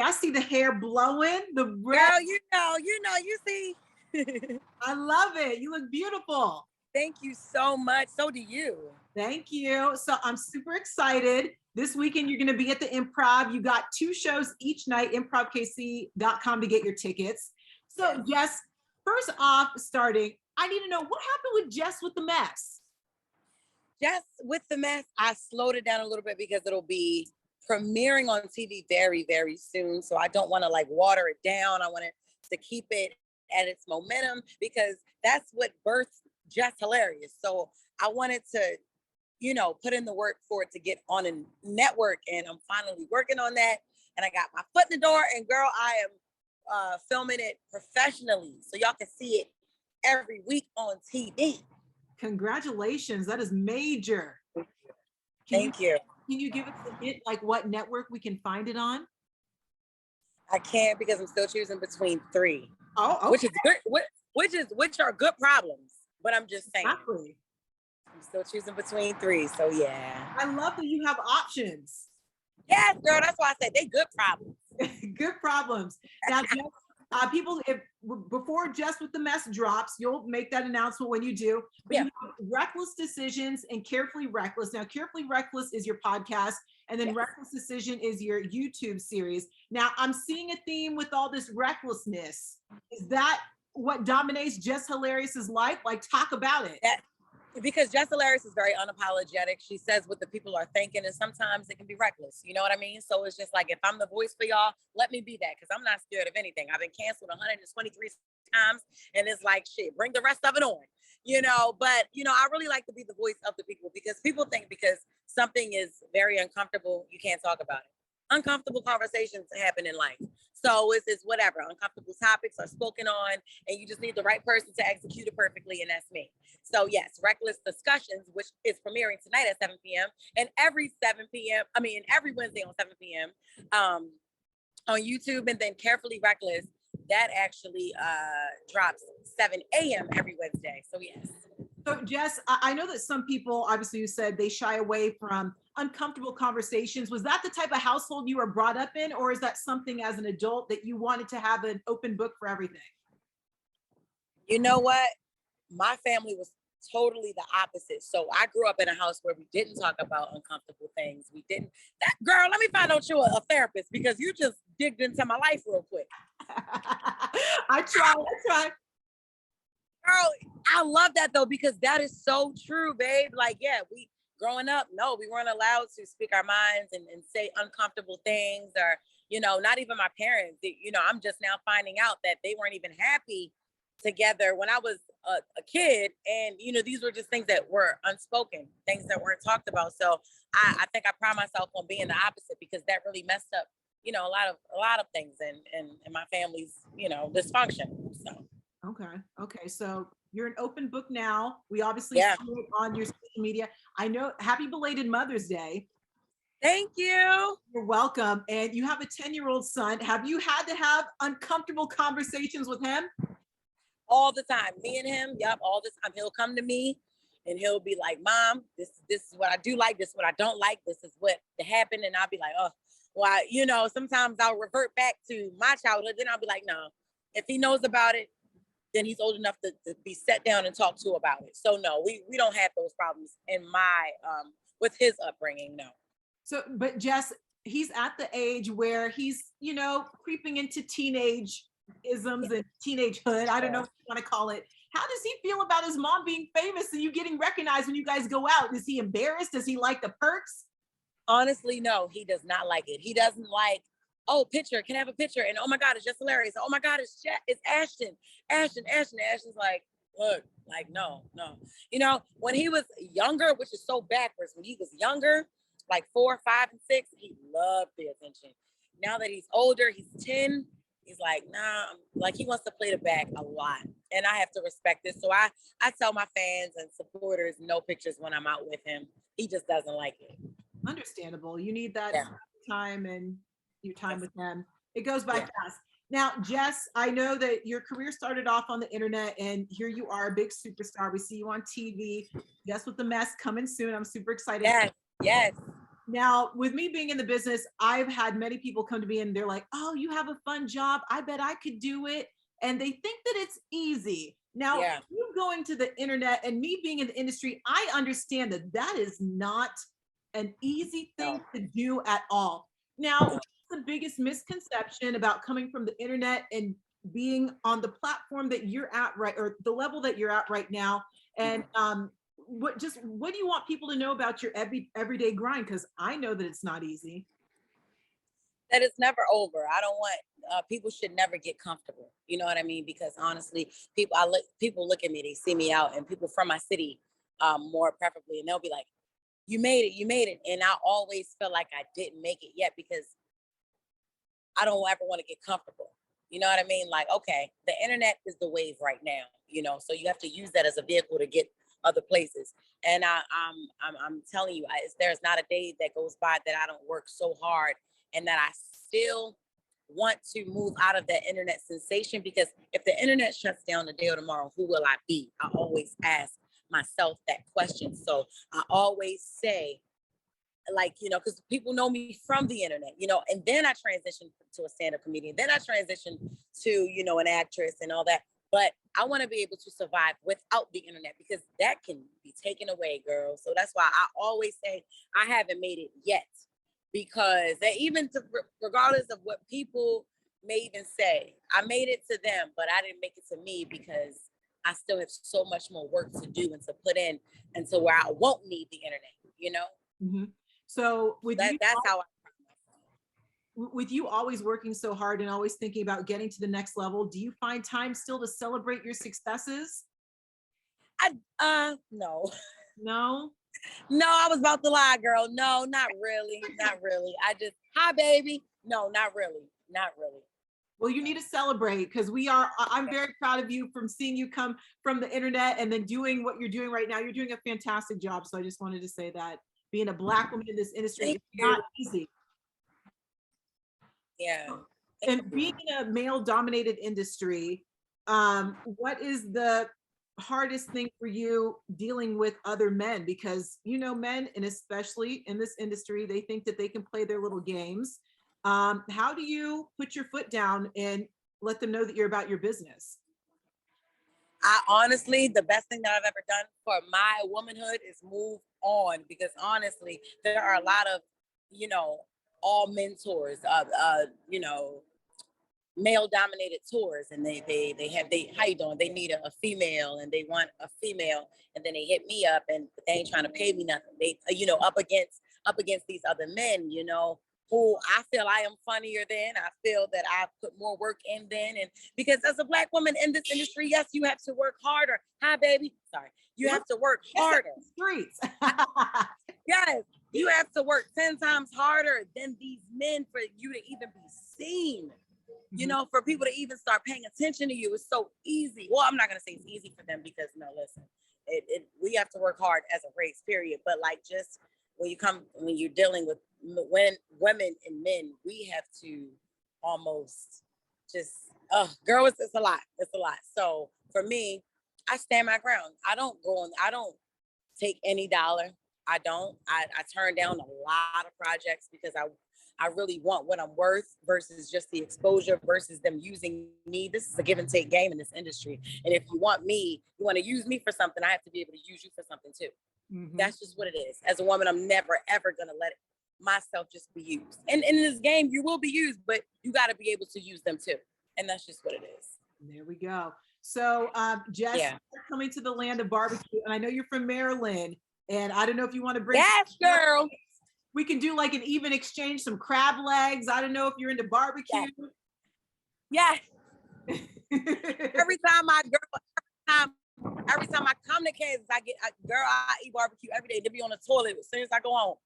I see the hair blowing, the red. Girl, you see. I love it. You look beautiful. Thank you so much. So do you. Thank you. So I'm super excited. This weekend, you're going to be at the Improv. You got 2 shows each night, improvkc.com to get your tickets. So Jess, first off, starting, I need to know what happened with Jess with the Mess? Jess with the Mess, I slowed it down a little bit because it'll be premiering on TV very, very soon. So I don't want to like water it down. I want it to keep it at its momentum because that's what birthed Jess Hilarious. So I wanted to, put in the work for it to get on a network, and I'm finally working on that. And I got my foot in the door, and girl, I am filming it professionally. So y'all can see it every week on TV. Congratulations. That is major. Thank you. Can you give us a hint, like what network we can find it on? I can't because I'm still choosing between 3. Oh, okay. Which is good, which are good problems. But I'm just saying. Exactly. I'm still choosing between 3. So yeah. I love that you have options. Yes, girl. That's why I said they good problems. Good problems. Now, people, before Jess with the Mess drops, you'll make that announcement when you do. But you have Reckless Decisions and Carefully Reckless. Now, Carefully Reckless is your podcast, and then Reckless Decision is your YouTube series. Now, I'm seeing a theme with all this recklessness. Is that what dominates Jess Hilarious's life? Like, talk about it. Because Jess Hilarious is very unapologetic. She says what the people are thinking, and sometimes it can be reckless. You know what I mean? So it's just like, if I'm the voice for y'all, let me be that, because I'm not scared of anything. I've been canceled 123 times, and it's like, shit, bring the rest of it on. But, I really like to be the voice of the people, because people think because something is very uncomfortable, you can't talk about it. Uncomfortable conversations happen in life. So it's whatever. Uncomfortable topics are spoken on, and you just need the right person to execute it perfectly, and that's me. So yes, Reckless Discussions, which is premiering tonight at 7 p.m. and every Wednesday on 7 p.m. On YouTube, and then Carefully Reckless, that actually drops 7 a.m. every Wednesday. So yes. So Jess, I know that some people, obviously you said they shy away from uncomfortable conversations. Was that the type of household you were brought up in, or is that something as an adult that you wanted to have an open book for everything? You know what? My family was totally the opposite. So I grew up in a house where we didn't talk about uncomfortable things. We didn't. Girl, let me find out you're a therapist, because you just digged into my life real quick. I try. Girl, I love that though, because that is so true, babe. Like, yeah, growing up, no, we weren't allowed to speak our minds and say uncomfortable things, or, not even my parents. I'm just now finding out that they weren't even happy together when I was a kid. And, these were just things that were unspoken, things that weren't talked about. So I think I pride myself on being the opposite, because that really messed up, a lot of things in my family's, dysfunction. So. Okay. So you're an open book now. We obviously see it on your social media. I know. Happy belated Mother's Day. Thank you. You're welcome. And you have a 10-year-old son. Have you had to have uncomfortable conversations with him? All the time. Me and him, all the time. He'll come to me and he'll be like, Mom, this is what I do like, this is what I don't like, this is what happened. And I'll be like, oh, well, sometimes I'll revert back to my childhood. Then I'll be like, no, if he knows about it, then he's old enough to be sat down and talked to about it. So no, we don't have those problems in my, with his upbringing, no. So, but Jess, he's at the age where he's, creeping into teenage-isms and teenagehood. I don't know what you want to call it. How does he feel about his mom being famous and you getting recognized when you guys go out? Is he embarrassed? Does he like the perks? Honestly, no, he does not like it. He doesn't like, oh, picture, can I have a picture? And oh my God, it's Jess Hilarious. Oh my God, it's Ashton. Ashton's like, look, like, no. When he was younger, which is so backwards, when he was younger, like 4, 5, and 6, he loved the attention. Now that he's older, he's 10, he's like, nah, like he wants to play the back a lot. And I have to respect this. So I tell my fans and supporters no pictures when I'm out with him. He just doesn't like it. Understandable. You need that time and your time with them. It goes by fast. Now, Jess, I know that your career started off on the internet, and here you are, a big superstar. We see you on TV. Jess with the Mess coming soon. I'm super excited. Yes. Now, with me being in the business, I've had many people come to me and they're like, "Oh, you have a fun job. I bet I could do it." And they think that it's easy. Now, Yeah. you going to the internet and me being in the industry, I understand that that is not an easy thing No. to do at all. Now, No. what's the biggest misconception about coming from the internet and being on the platform that you're at right, or the level that you're at right now? And what do you want people to know about your everyday grind? Because I know that it's not easy. That it's never over. I don't want people should never get comfortable. You know what I mean? Because honestly, people look at me, they see me out, and people from my city, more preferably, and they'll be like, you made it," and I always feel like I didn't make it yet because I don't ever want to get comfortable. You know what I mean? Like, okay, the internet is the wave right now, so you have to use that as a vehicle to get other places. And I'm telling you, there's not a day that goes by that I don't work so hard and that I still want to move out of that internet sensation, because if the internet shuts down today or tomorrow, who will I be? I always ask myself that question. So I always say, like, because people know me from the internet, and then I transitioned to a stand-up comedian. Then I transitioned to, an actress and all that. But I want to be able to survive without the internet, because that can be taken away, girl. So that's why I always say I haven't made it yet, because regardless of what people may even say, I made it to them, but I didn't make it to me, because I still have so much more work to do and to put in, and to where I won't need the internet. Mhm. So That's how I. with you always working so hard and always thinking about getting to the next level, do you find time still to celebrate your successes? No. No? No, I was about to lie, girl. No, not really. Not really. Hi, baby. No, not really. Not really. Well, you need to celebrate, because I'm very proud of you from seeing you come from the internet and then doing what you're doing right now. You're doing a fantastic job. So I just wanted to say that being a Black woman in this industry Thank is you. not easy. Yeah. And being in a male dominated industry, what is the hardest thing for you dealing with other men? Because men, and especially in this industry, they think that they can play their little games. How do you put your foot down and let them know that you're about your business? I honestly, the best thing that I've ever done for my womanhood is move on, because honestly, there are a lot of, all mentors, male dominated tours, and they how you doing, they need a female, and they want a female, and then they hit me up, and they ain't trying to pay me nothing. They up against these other men, who I feel I am funnier than. I feel that I put more work in than. And because as a Black woman in this industry, yes, you have to work harder. Hi, baby. Sorry. You have to work harder. Streets. Yes, you have to work 10 times harder than these men for you to even be seen. For people to even start paying attention to you is so easy. Well, I'm not gonna say it's easy for them, because no, listen, we have to work hard as a race, period. But like, just when you're dealing with women and men, we have to almost just, girl, it's a lot. It's a lot. So for me, I stand my ground. I don't take any dollar. I turn down a lot of projects, because I really want what I'm worth versus just the exposure versus them using me. This is a give and take game in this industry. And if you want to use me for something, I have to be able to use you for something too. Mm-hmm. That's just what it is. As a woman, I'm never, ever going to let myself just be used. And in this game, you will be used, but you got to be able to use them too. And that's just what it is. There we go. So, Jess, you're coming to the land of barbecue, and I know you're from Maryland, and I don't know if you want to bring. Yes, girl. We can do like an even exchange, some crab legs. I don't know if you're into barbecue. Yes. Every time I come to Kansas, I eat barbecue every day. They be on the toilet as soon as I go home.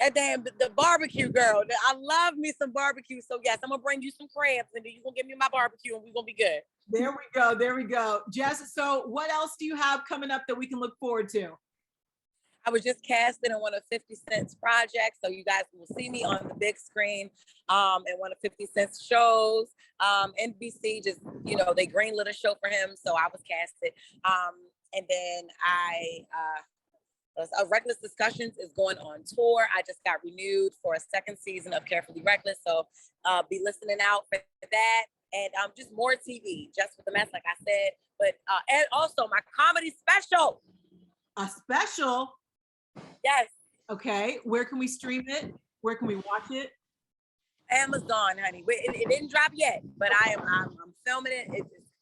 And then the barbecue, girl. I love me some barbecue. So yes, I'm gonna bring you some crabs, and then you're gonna give me my barbecue, and we're gonna be good. There we go. There we go. Jess, so what else do you have coming up that we can look forward to? I was just casted in one of 50 Cent's projects, so you guys will see me on the big screen in one of 50 Cent's shows. NBC just, they greenlit a show for him, so I was casted. And then Reckless Discussions is going on tour. I just got renewed for a second season of Carefully Reckless. So be listening out for that. And just more TV, Just with the Mess, like I said. But and also my comedy special. A special? Yes. Okay. Where can we stream it? Where can we watch it? Amazon, honey. It didn't drop yet, but I'm filming it.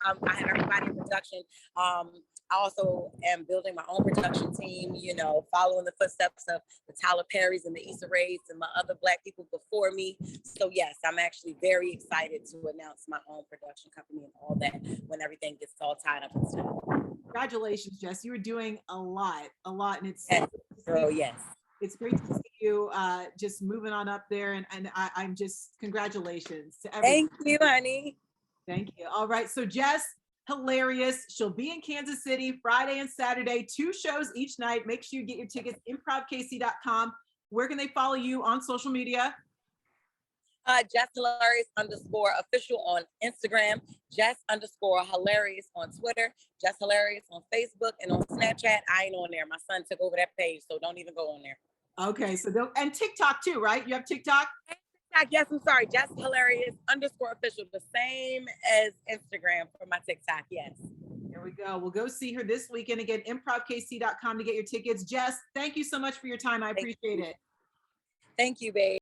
I have everybody in production. I also am building my own production team, you know, following the footsteps of the Tyler Perrys and the Issa Raes and my other Black people before me. So yes, I'm actually very excited to announce my own production company and all that when everything gets all tied up and stuff. Congratulations, Jess. You are doing a lot, and it's yes. It's great to see you just moving on up there, and I'm just congratulations to everyone. Thank you, honey. Thank you. All right, so Jess Hilarious, she'll be in Kansas City Friday and Saturday, 2 shows each night. Make sure you get your tickets, improvkc.com. Where can they follow you on social media? Jess Hilarious _official on Instagram, Jess _hilarious on Twitter, Jess Hilarious on Facebook, and on Snapchat. I ain't on there. My son took over that page, so don't even go on there. Okay, so and TikTok too, right? You have TikTok? Yes, I'm sorry. Jess Hilarious _official, the same as Instagram for my TikTok. Yes. There we go. We'll go see her this weekend. Again, improvkc.com to get your tickets. Jess, thank you so much for your time. I appreciate it. Thank you, babe.